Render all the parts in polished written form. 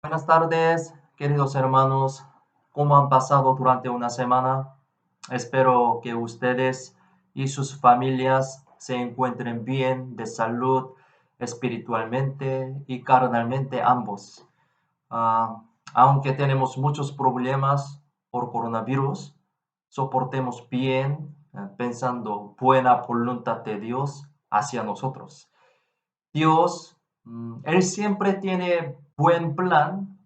Buenas tardes, queridos hermanos. ¿Cómo han pasado durante una semana? Espero que ustedes y sus familias se encuentren bien de salud, espiritualmente y carnalmente ambos. Aunque tenemos muchos problemas por coronavirus, soportemos bien, pensando buena voluntad de Dios hacia nosotros. Dios, Él siempre tiene buen plan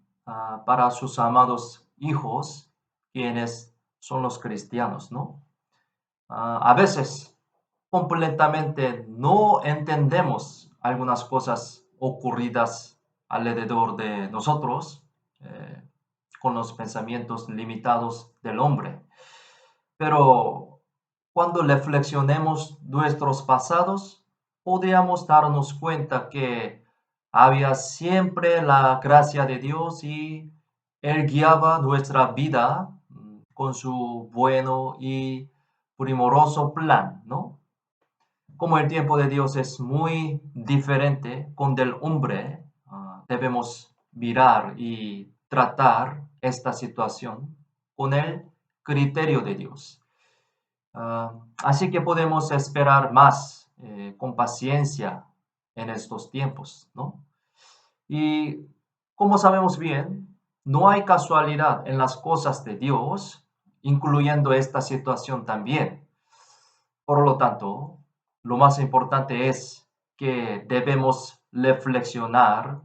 para sus amados hijos, quienes son los cristianos, ¿no? A veces completamente no entendemos algunas cosas ocurridas alrededor de nosotros eh, con los pensamientos limitados del hombre. Pero cuando reflexionemos nuestros pasados, podríamos darnos cuenta que había siempre la gracia de Dios y Él guiaba nuestra vida con su bueno y primoroso plan, ¿no? Como el tiempo de Dios es muy diferente con del hombre, debemos mirar y tratar esta situación con el criterio de Dios. Así que podemos esperar más con paciencia en estos tiempos, ¿no? Y como sabemos bien, no hay casualidad en las cosas de Dios, incluyendo esta situación también. Por lo tanto, lo más importante es que debemos reflexionar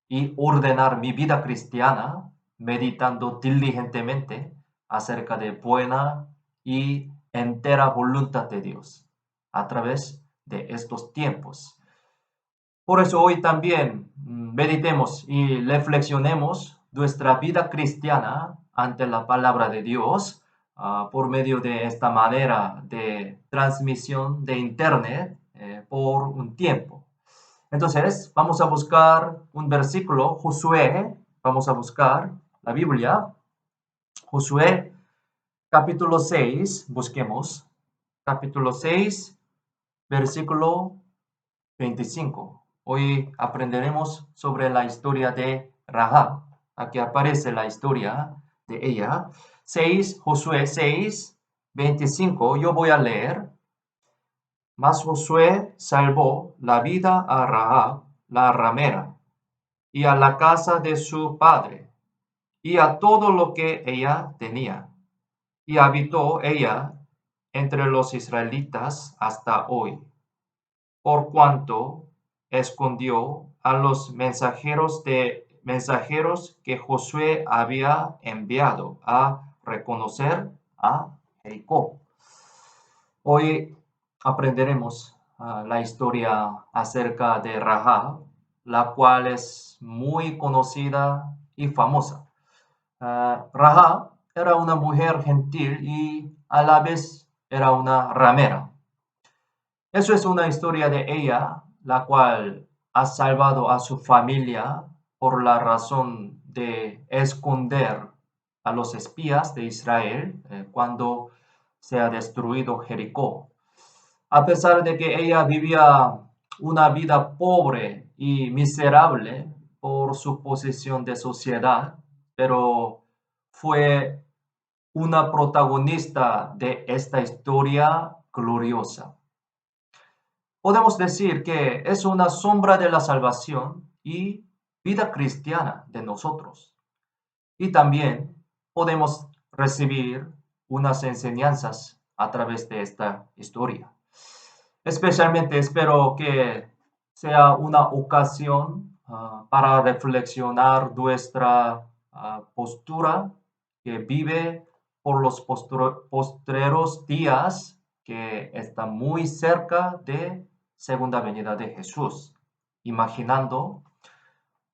y ordenar mi vida cristiana meditando diligentemente acerca de buena y entera voluntad de Dios a través de estos tiempos. Por eso hoy también meditemos y reflexionemos nuestra vida cristiana ante la palabra de Dios por medio de esta manera de transmisión de Internet por un tiempo. Entonces, vamos a buscar un versículo, Josué, vamos a buscar la Biblia, Josué capítulo 6, busquemos, capítulo 6, versículo 25. Hoy aprenderemos sobre la historia de Rahab. Aquí aparece la historia de ella. 6, Josué 6, 25. Yo voy a leer. Mas Josué salvó la vida a Rahab, la ramera, y a la casa de su padre, y a todo lo que ella tenía. Y habitó ella entre los israelitas hasta hoy, por cuanto escondió a los mensajeros que Josué había enviado a reconocer a Jericó. Hoy aprenderemos la historia acerca de Rahab, la cual es muy conocida y famosa. Rahab era una mujer gentil y a la vez era una ramera. Eso es una historia de ella, la cual ha salvado a su familia por la razón de esconder a los espías de Israel cuando se ha destruido Jericó. A pesar de que ella vivía una vida pobre y miserable por su posición de sociedad, pero fue una protagonista de esta historia gloriosa. Podemos decir que es una sombra de la salvación y vida cristiana de nosotros. Y también podemos recibir unas enseñanzas a través de esta historia. Especialmente espero que sea una ocasión para reflexionar nuestra postura que vive por los postreros días que está muy cerca de segunda venida de Jesús, imaginando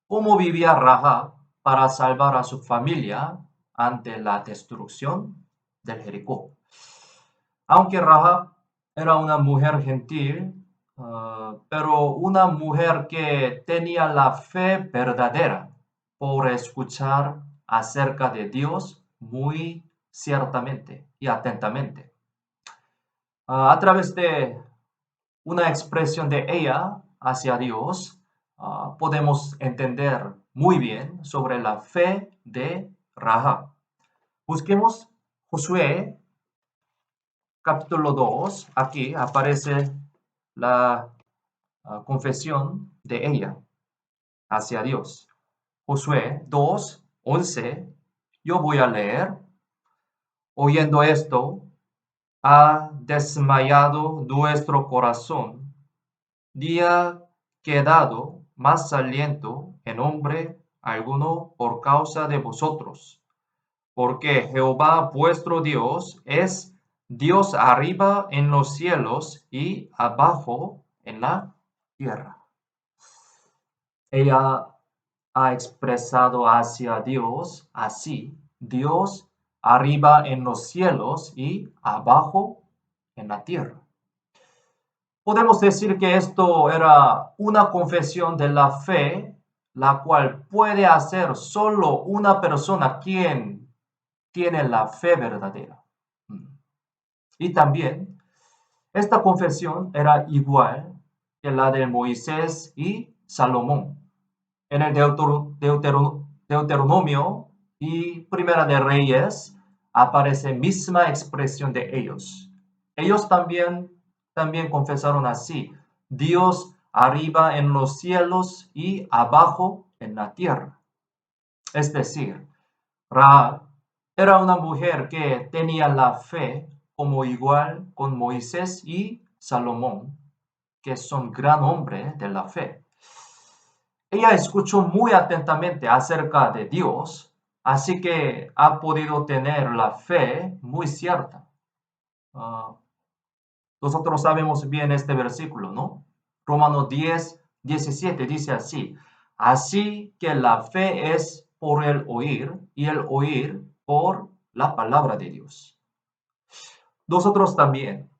cómo vivía Rahab para salvar a su familia ante la destrucción del Jericó. Aunque Rahab era una mujer gentil, pero una mujer que tenía la fe verdadera por escuchar acerca de Dios muy ciertamente y atentamente. A través de una expresión de ella hacia Dios, podemos entender muy bien sobre la fe de Rahab. Busquemos Josué capítulo 2. Aquí aparece la confesión de ella hacia Dios. Josué 2:11. Yo voy a leer. Oyendo esto, ha desmayado nuestro corazón, ni ha quedado más aliento en hombre alguno por causa de vosotros, porque Jehová vuestro Dios es Dios arriba en los cielos y abajo en la tierra. Ella ha expresado hacia Dios así: Dios arriba en los cielos y abajo en la tierra. Podemos decir que esto era una confesión de la fe, la cual puede hacer solo una persona quien tiene la fe verdadera. Y también esta confesión era igual que la de Moisés y Salomón. En el Deuteronomio y Primera de Reyes aparece misma expresión de ellos. Ellos también confesaron así: Dios arriba en los cielos y abajo en la tierra. Es decir, Rahab era una mujer que tenía la fe como igual con Moisés y Salomón, que son gran hombre de la fe. Ella escuchó muy atentamente acerca de Dios, así que ha podido tener la fe muy cierta. Nosotros sabemos bien este versículo, ¿no? Romanos 10:17 dice así: así que la fe es por el oír y el oír por la palabra de Dios. Nosotros también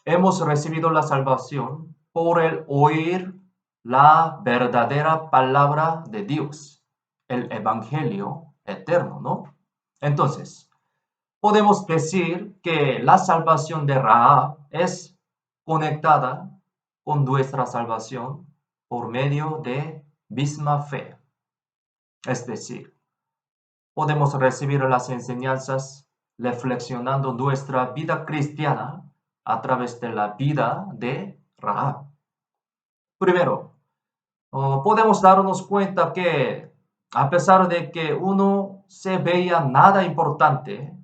hemos recibido la salvación por el oír la verdadera palabra de Dios, el evangelio eterno, ¿no? Entonces, podemos decir que la salvación de Rahab es conectada con nuestra salvación por medio de misma fe. Es decir, podemos recibir las enseñanzas reflexionando nuestra vida cristiana a través de la vida de Rahab. Primero, podemos darnos cuenta que a pesar de que uno se veía nada importante,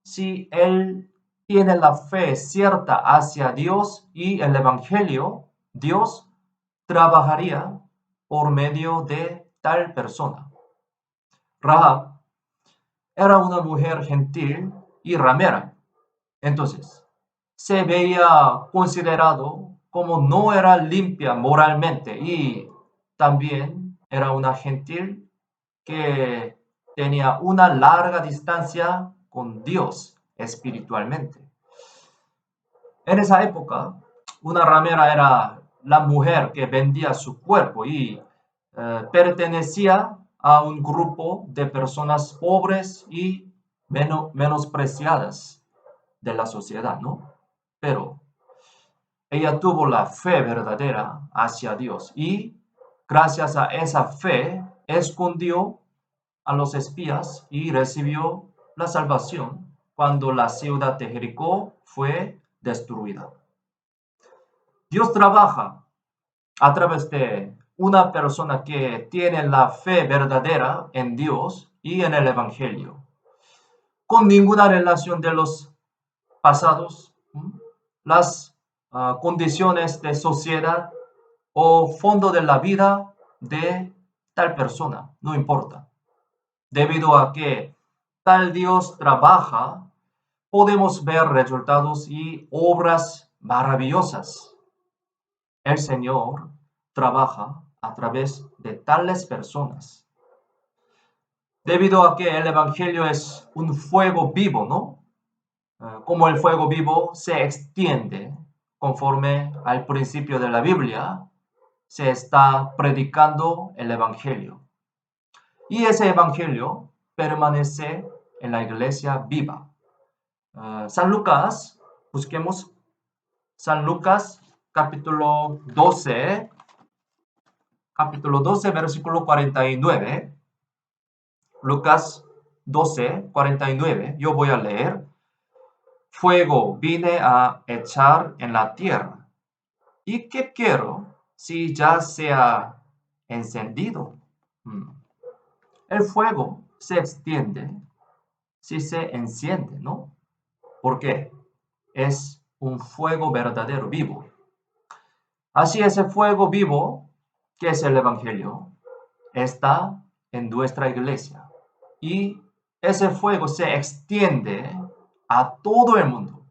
si él tiene la fe cierta hacia Dios y el Evangelio, Dios trabajaría por medio de tal persona. Rahab era una mujer gentil y ramera. Entonces, se veía considerado como no era limpia moralmente, y también era una gentil que tenía una larga distancia con Dios espiritualmente. En esa época, una ramera era la mujer que vendía su cuerpo y pertenecía a un grupo de personas pobres y menospreciadas de la sociedad, ¿no? Pero ella tuvo la fe verdadera hacia Dios y gracias a esa fe escondió a los espías y recibió la salvación cuando la ciudad de Jericó fue destruida. Dios trabaja a través de una persona que tiene la fe verdadera en Dios y en el Evangelio, con ninguna relación de los pasados, las condiciones de sociedad o fondo de la vida de tal persona, no importa. Debido a que tal Dios trabaja, podemos ver resultados y obras maravillosas. El Señor trabaja a través de tales personas. Debido a que el Evangelio es un fuego vivo, ¿no? Como el fuego vivo se extiende conforme al principio de la Biblia, se está predicando el Evangelio. Y ese Evangelio permanece en la iglesia viva. San Lucas, busquemos San Lucas capítulo 12, capítulo 12, versículo 49. Lucas 12, 49. Yo voy a leer. Fuego vine a echar en la tierra. ¿Y qué quiero si ya se ha encendido? Mm. El fuego se extiende si se enciende, ¿no? ¿Por qué? Es un fuego verdadero, vivo. Así ese fuego vivo, que es el Evangelio, está en nuestra iglesia. Y ese fuego se extiende a todo el mundo.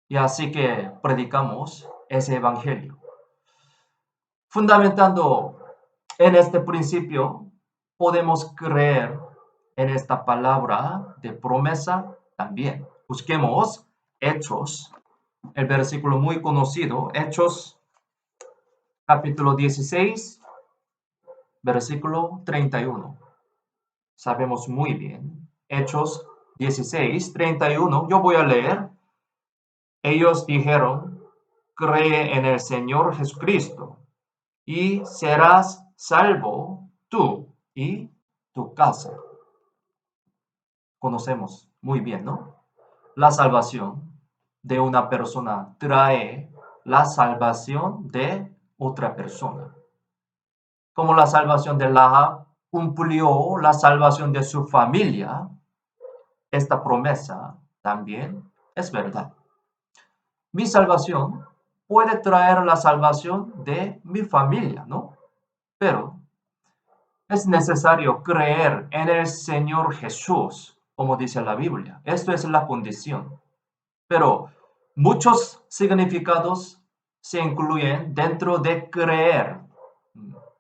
Y así que predicamos ese Evangelio. Fundamentando en este principio, podemos creer en esta palabra de promesa también. Busquemos Hechos, el versículo muy conocido, Hechos capítulo 16, versículo 31. Sabemos muy bien. Hechos 16, 31. Yo voy a leer. Ellos dijeron, cree en el Señor Jesucristo y serás salvo tú y tu casa. Conocemos muy bien, ¿no? La salvación de una persona trae la salvación de otra persona. Como la salvación de Lahab cumplió la salvación de su familia, esta promesa también es verdad. Mi salvación puede traer la salvación de mi familia, ¿no? Pero es necesario creer en el Señor Jesús, como dice la Biblia. Esto es la condición. Pero muchos significados se incluyen dentro de creer.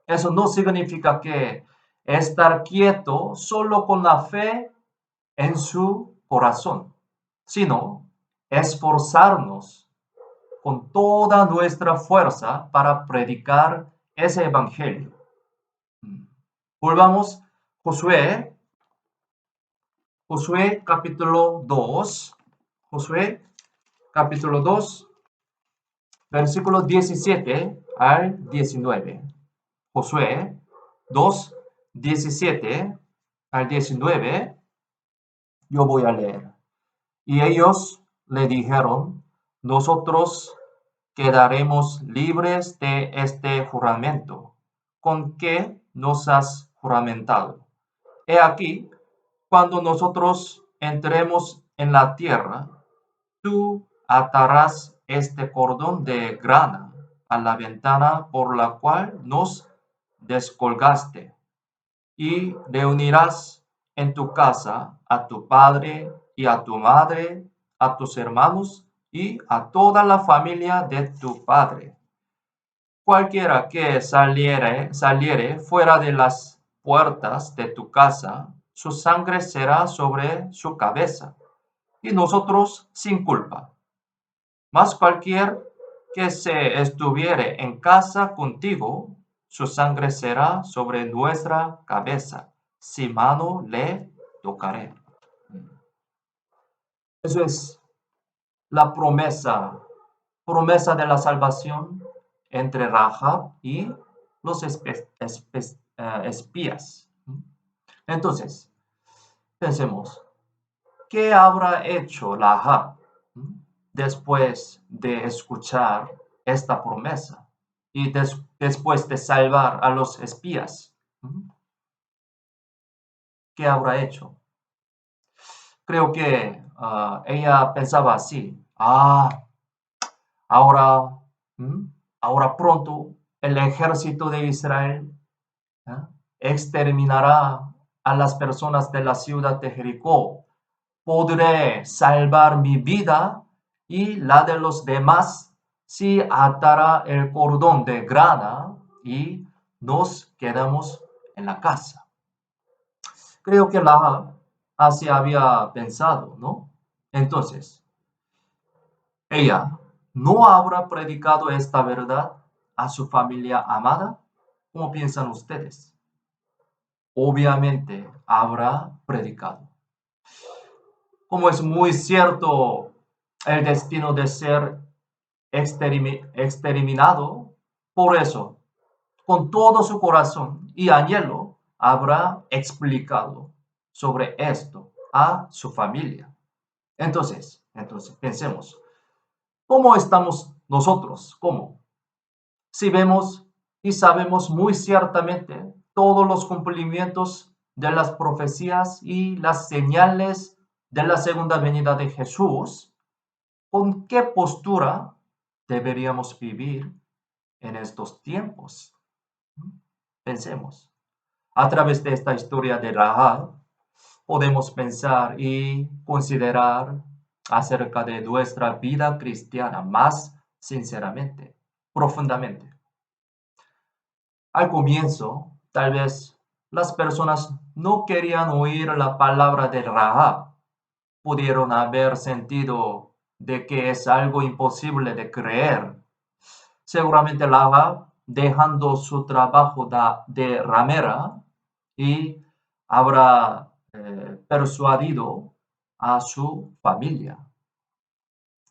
Eso no significa que estar quieto solo con la fe en su corazón, sino esforzarnos con toda nuestra fuerza para predicar ese evangelio. Volvamos, Josué, Josué capítulo 2, Josué capítulo 2, versículo 17 al 19. Josué 2, 17 al 19, yo voy a leer. Y ellos le dijeron, nosotros quedaremos libres de este juramento, con que nos has juramentado. He aquí, cuando nosotros entremos en la tierra, tú atarás este cordón de grana a la ventana por la cual nos descolgaste, y reunirás en tu casa a tu padre y a tu madre, a tus hermanos y a toda la familia de tu padre. Cualquiera que saliere fuera de las puertas de tu casa, su sangre será sobre su cabeza, y nosotros sin culpa. Mas cualquier que se estuviere en casa contigo, su sangre será sobre nuestra cabeza, si mano le tocaré. Eso es la promesa de la salvación entre Rahab y los espías. Entonces, pensemos, ¿qué habrá hecho Rahab después de escuchar esta promesa y después de salvar a los espías? ¿Qué habrá hecho? Creo que ella pensaba así, ahora, ahora pronto el ejército de Israel exterminará a las personas de la ciudad de Jericó. Podré salvar mi vida y la de los demás si atará el cordón de grana y nos quedamos en la casa. Creo que así había pensado, ¿no? Entonces, ella no habrá predicado esta verdad a su familia amada. ¿Cómo piensan ustedes? Obviamente habrá predicado. Como es muy cierto el destino de ser exterminado, por eso con todo su corazón y anhelo, habrá explicado sobre esto a su familia. Entonces, pensemos, ¿cómo estamos nosotros? ¿Cómo? Si vemos y sabemos muy ciertamente todos los cumplimientos de las profecías y las señales de la segunda venida de Jesús, ¿con qué postura deberíamos vivir en estos tiempos? Pensemos. A través de esta historia de Rahab, podemos pensar y considerar acerca de nuestra vida cristiana más sinceramente, profundamente. Al comienzo, tal vez las personas no querían oír la palabra de Rahab. Pudieron haber sentido de que es algo imposible de creer. Seguramente Rahab, dejando su trabajo de ramera, y habrá persuadido a su familia.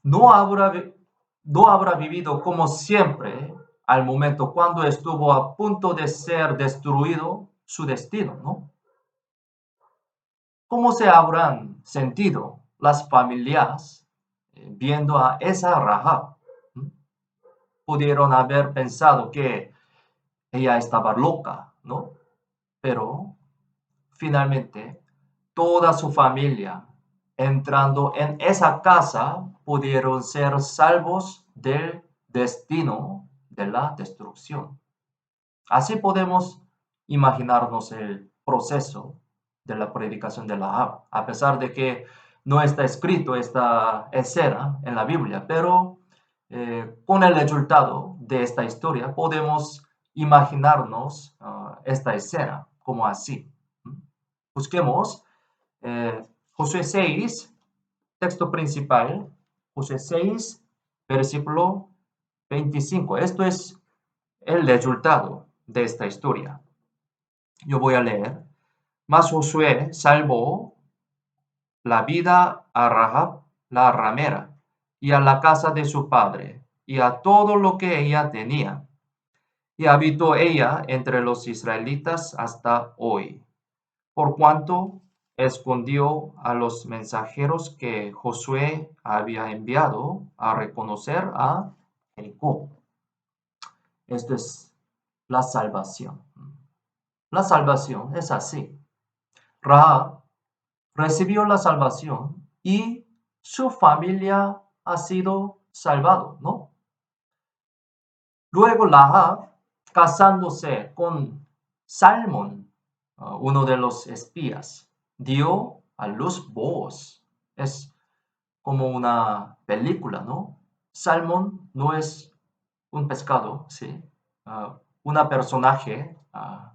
No habrá, no habrá vivido como siempre al momento cuando estuvo a punto de ser destruido su destino, ¿no? ¿Cómo se habrán sentido las familias viendo a esa Rahab? ¿Mm? Pudieron haber pensado que ella estaba loca, ¿no? Pero finalmente toda su familia entrando en esa casa pudieron ser salvos del destino de la destrucción. Así podemos imaginarnos el proceso de la predicación de Ahab, a pesar de que no está escrito esta escena en la Biblia, pero con el resultado de esta historia podemos imaginarnos esta escena como así. Busquemos Josué 6, texto principal, Josué 6, versículo 25. Esto es el resultado de esta historia. Yo voy a leer. Mas Josué salvó la vida a Rahab, la ramera, y a la casa de su padre, y a todo lo que ella tenía. Y habitó ella entre los israelitas hasta hoy, por cuanto escondió a los mensajeros que Josué había enviado a reconocer a Jericó. Esto es la salvación. La salvación es así. Rahab recibió la salvación y su familia ha sido salvado, ¿no? Luego Rahab, casándose con Salmón, uno de los espías, dio a luz Booz. Es como una película, ¿no? Salmón no es un pescado, ¿sí? Una personaje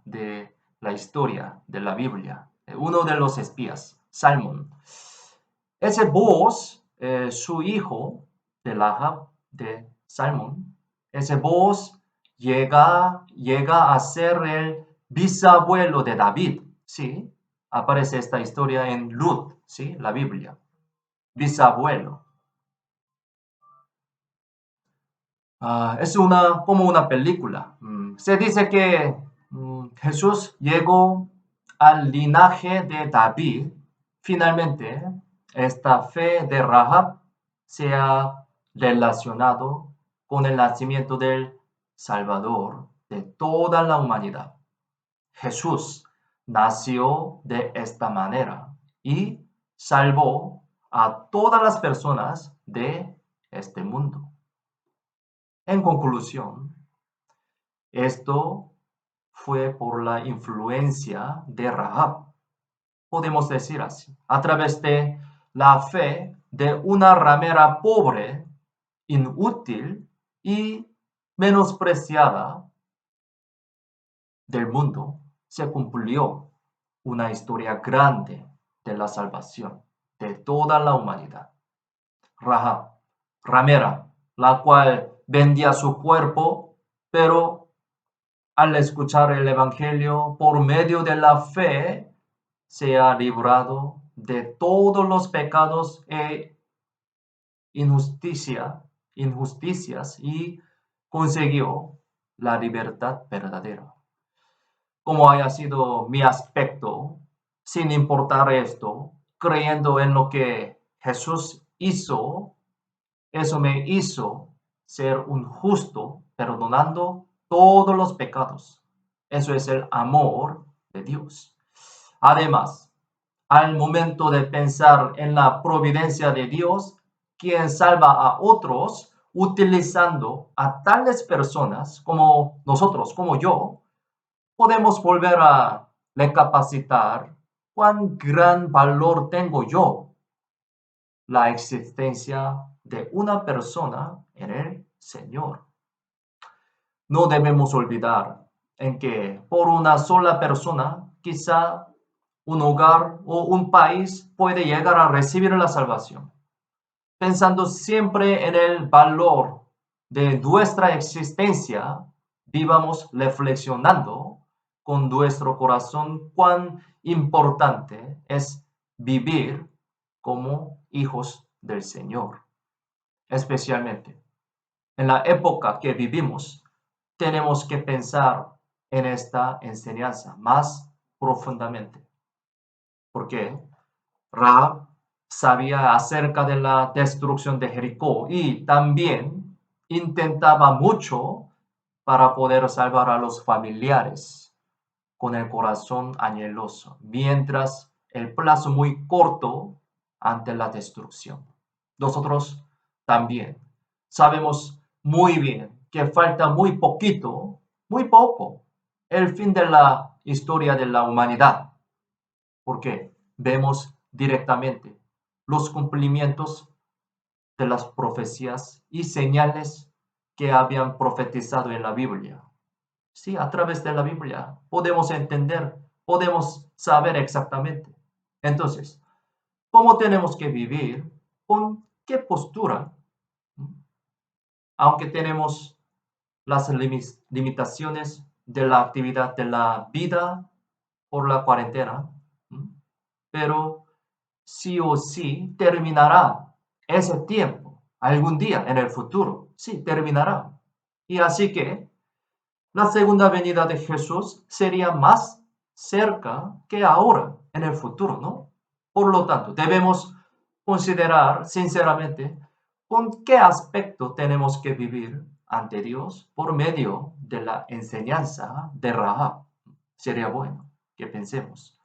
de la historia de la Biblia, uno de los espías, Salmón. Ese Booz, su hijo de Rahab, de Salmón, ese Booz llega a ser el bisabuelo de David, ¿sí? Aparece esta historia en Ruth, ¿sí? La Biblia. Bisabuelo. Es como una película. Se dice que Jesús llegó al linaje de David. Finalmente, esta fe de Rahab se ha relacionado con el nacimiento del Salvador de toda la humanidad. Jesús nació de esta manera y salvó a todas las personas de este mundo. En conclusión, esto fue por la influencia de Rahab, podemos decir así, a través de la fe de una ramera pobre, inútil y menospreciada del mundo, se cumplió una historia grande de la salvación de toda la humanidad. Rahab, ramera, la cual vendía su cuerpo, pero al escuchar el Evangelio por medio de la fe, se ha librado de todos los pecados e injusticias y consiguió la libertad verdadera. Como haya sido mi aspecto, sin importar esto, creyendo en lo que Jesús hizo, eso me hizo ser un justo, perdonando todos los pecados. Eso es el amor de Dios. Además, al momento de pensar en la providencia de Dios, quien salva a otros utilizando a tales personas como nosotros, como yo, podemos volver a recapacitar cuán gran valor tengo yo, la existencia de una persona en el Señor. No debemos olvidar en que por una sola persona, quizá un hogar o un país puede llegar a recibir la salvación. Pensando siempre en el valor de nuestra existencia, vivamos reflexionando con nuestro corazón cuán importante es vivir como hijos del Señor. Especialmente en la época que vivimos, tenemos que pensar en esta enseñanza más profundamente. Porque Rahab sabía acerca de la destrucción de Jericó y también intentaba mucho para poder salvar a los familiares con el corazón anheloso, mientras el plazo muy corto ante la destrucción. Nosotros también sabemos muy bien que falta muy poquito, muy poco, el fin de la historia de la humanidad, porque vemos directamente los cumplimientos de las profecías y señales que habían profetizado en la Biblia. Sí, a través de la Biblia podemos entender, podemos saber exactamente. Entonces, ¿cómo tenemos que vivir? ¿Con qué postura? Aunque tenemos las limitaciones de la actividad de la vida por la cuarentena, pero sí o sí terminará ese tiempo, algún día en el futuro, sí, terminará. Y así que la segunda venida de Jesús sería más cerca que ahora, en el futuro, ¿no? Por lo tanto, debemos considerar sinceramente con qué aspecto tenemos que vivir ante Dios por medio de la enseñanza de Rahab. Sería bueno que pensemos.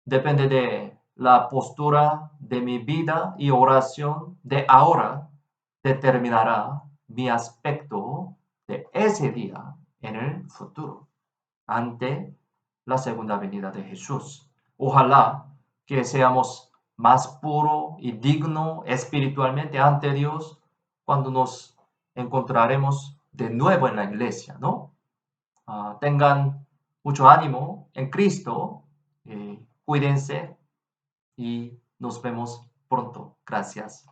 Depende de la postura de mi vida y oración de ahora, determinará mi aspecto de ese día en el futuro, ante la segunda venida de Jesús. Ojalá que seamos más puro y digno espiritualmente ante Dios cuando nos encontraremos de nuevo en la iglesia, ¿no? Tengan mucho ánimo en Cristo, cuídense y nos vemos pronto. Gracias.